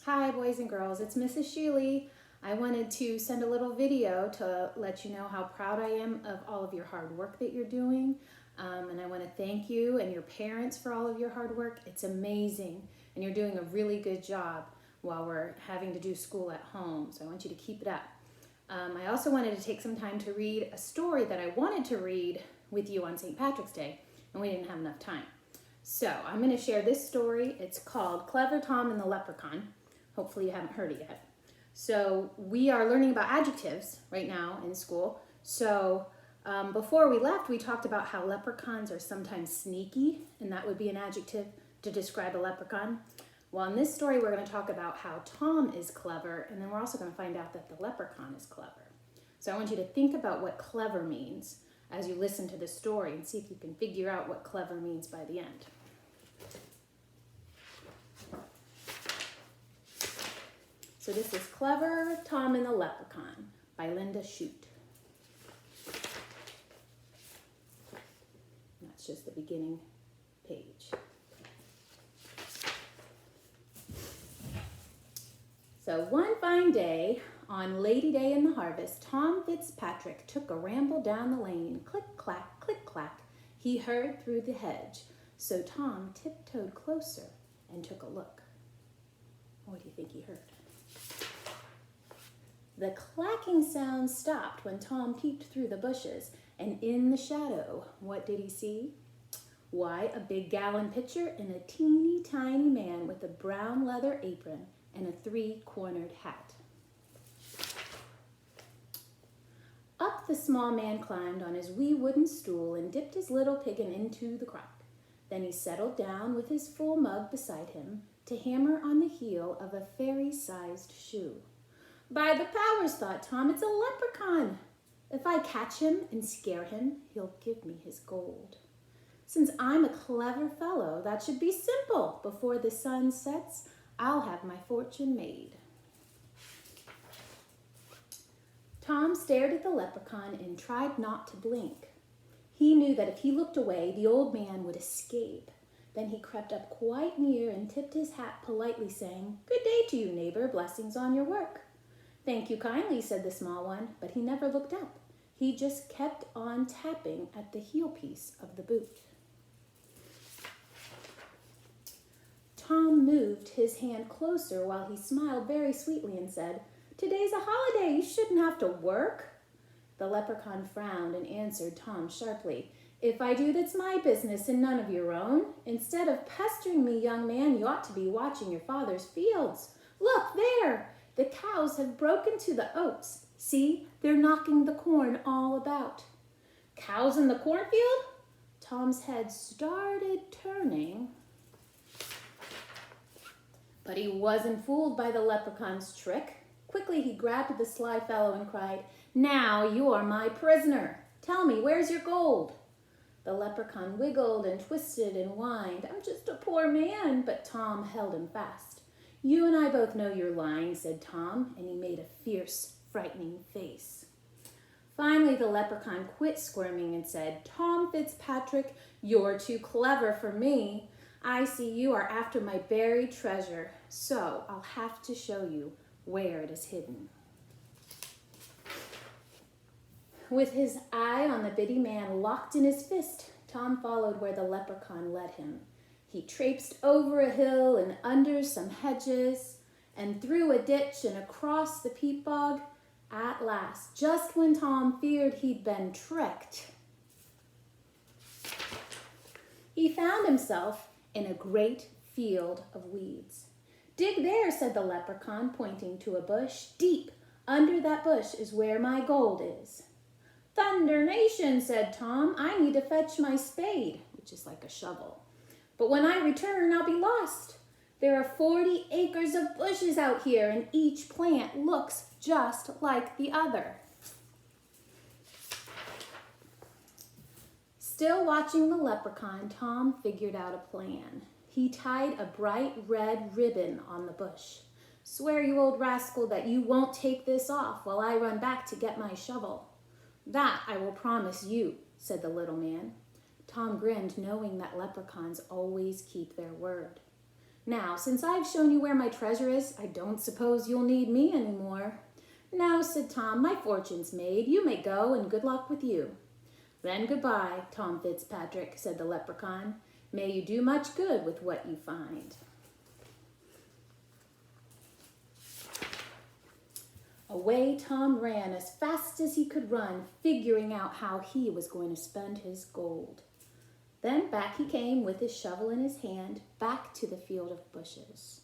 Hi boys and girls, it's Mrs. Sheeley. I wanted to send a little video to let you know how proud I am of all of your hard work that you're doing. And I want to thank you and your parents for all of your hard work. It's amazing and you're doing a really good job while we're having to do school at home. So I want you to keep it up. I also wanted to take some time to read a story that I wanted to read with you on St. Patrick's Day, and we didn't have enough time. So I'm going to share this story. It's called Clever Tom and the Leprechaun. Hopefully you haven't heard it yet. So we are learning about adjectives right now in school. So before we left, we talked about how leprechauns are sometimes sneaky, and that would be an adjective to describe a leprechaun. Well, in this story, we're going to talk about how Tom is clever, and then we're also going to find out that the leprechaun is clever. So I want you to think about what clever means as you listen to the story and see if you can figure out what clever means by the end. So this is Clever Tom and the Leprechaun by Linda Shute. That's just the beginning page. So one fine day, on Lady Day in the harvest, Tom Fitzpatrick took a ramble down the lane. Click-clack, click-clack, he heard through the hedge. So Tom tiptoed closer and took a look. What do you think he heard? The clacking sound stopped when Tom peeped through the bushes, and in the shadow, what did he see? Why, a big gallon pitcher and a teeny tiny man with a brown leather apron and a three-cornered hat. Up the small man climbed on his wee wooden stool and dipped his little piggin into the crock. Then he settled down with his full mug beside him to hammer on the heel of a fairy-sized shoe. By the powers, thought Tom, it's a leprechaun. If I catch him and scare him, he'll give me his gold. Since I'm a clever fellow, that should be simple. Before the sun sets, I'll have my fortune made. Tom stared at the leprechaun and tried not to blink. He knew that if he looked away, the old man would escape. Then he crept up quite near and tipped his hat politely, saying, "Good day to you, neighbor. Blessings on your work." "Thank you kindly," said the small one, but he never looked up. He just kept on tapping at the heel piece of the boot. Tom moved his hand closer while he smiled very sweetly and said, "Today's a holiday. You shouldn't have to work." The leprechaun frowned and answered Tom sharply, "If I do, that's my business and none of your own. Instead of pestering me, young man, you ought to be watching your father's fields. Look there! The cows have broken to the oats. See, they're knocking the corn all about." "Cows in the cornfield?" Tom's head started turning. But he wasn't fooled by the leprechaun's trick. Quickly he grabbed the sly fellow and cried, "Now you're my prisoner. Tell me, where's your gold?" The leprechaun wiggled and twisted and whined. "I'm just a poor man," but Tom held him fast. "You and I both know you're lying," said Tom, and he made a fierce, frightening face. Finally, the leprechaun quit squirming and said, "Tom Fitzpatrick, you're too clever for me. I see you are after my buried treasure, so I'll have to show you where it is hidden." With his eye on the bitty man locked in his fist, Tom followed where the leprechaun led him. He traipsed over a hill and under some hedges and through a ditch and across the peat bog. At last, just when Tom feared he'd been tricked, he found himself in a great field of weeds. "Dig there," said the leprechaun, pointing to a bush. "Deep under that bush is where my gold is." "Thunderation," said Tom, "I need to fetch my spade," which is like a shovel. "But when I return, I'll be lost. There are 40 acres of bushes out here, and each plant looks just like the other." Still watching the leprechaun, Tom figured out a plan. He tied a bright red ribbon on the bush. "Swear, you old rascal, that you won't take this off while I run back to get my shovel." "That I will promise you," said the little man. Tom grinned, knowing that leprechauns always keep their word. Now, since I've shown you where my treasure is, I don't suppose you'll need me anymore." "No," said Tom, "my fortune's made. You may go, and good luck with you." "Then goodbye, Tom Fitzpatrick," said the leprechaun. "May you do much good with what you find." Away Tom ran as fast as he could run, figuring out how he was going to spend his gold. Then back he came with his shovel in his hand, back to the field of bushes.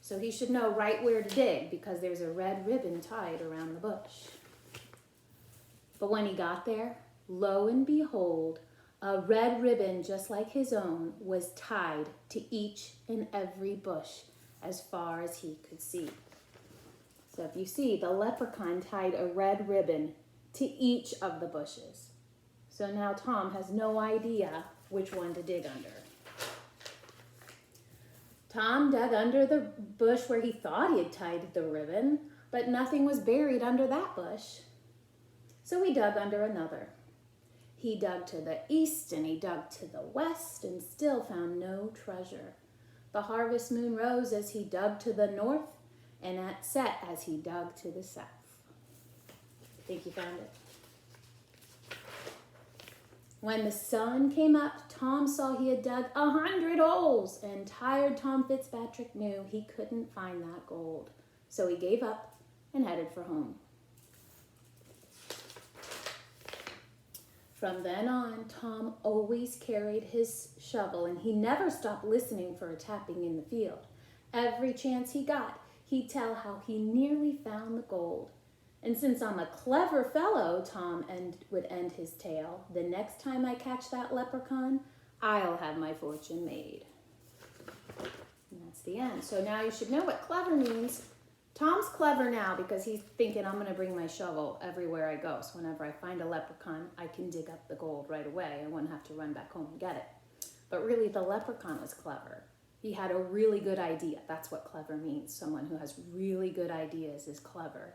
So he should know right where to dig because there's a red ribbon tied around the bush. But when he got there, lo and behold, a red ribbon just like his own was tied to each and every bush as far as he could see. So if you see, the leprechaun tied a red ribbon to each of the bushes. So now Tom has no idea which one to dig under. Tom dug under the bush where he thought he had tied the ribbon, but nothing was buried under that bush. So he dug under another. He dug to the east and he dug to the west and still found no treasure. The harvest moon rose as he dug to the north and it set as he dug to the south. Think you found it? When the sun came up, Tom saw he had dug 100 holes, and tired Tom Fitzpatrick knew he couldn't find that gold. So he gave up and headed for home. From then on, Tom always carried his shovel, and he never stopped listening for a tapping in the field. Every chance he got, he'd tell how he nearly found the gold. And since I'm a clever fellow, Tom would end his tale, the next time I catch that leprechaun, I'll have my fortune made. And that's the end. So now you should know what clever means. Tom's clever now because he's thinking I'm going to bring my shovel everywhere I go. So whenever I find a leprechaun, I can dig up the gold right away. I won't have to run back home and get it. But really, the leprechaun was clever. He had a really good idea. That's what clever means. Someone who has really good ideas is clever.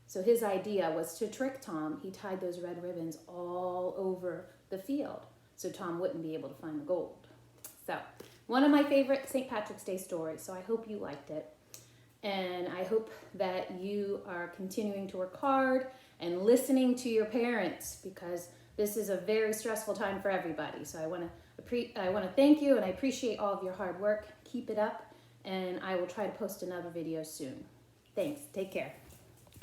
So his idea was to trick Tom. He tied those red ribbons all over the field so Tom wouldn't be able to find the gold. So one of my favorite St. Patrick's Day stories. So I hope you liked it. And I hope that you are continuing to work hard and listening to your parents because this is a very stressful time for everybody. So I want to thank you and I appreciate all of your hard work. Keep it up and I will try to post another video soon. Thanks. Take care.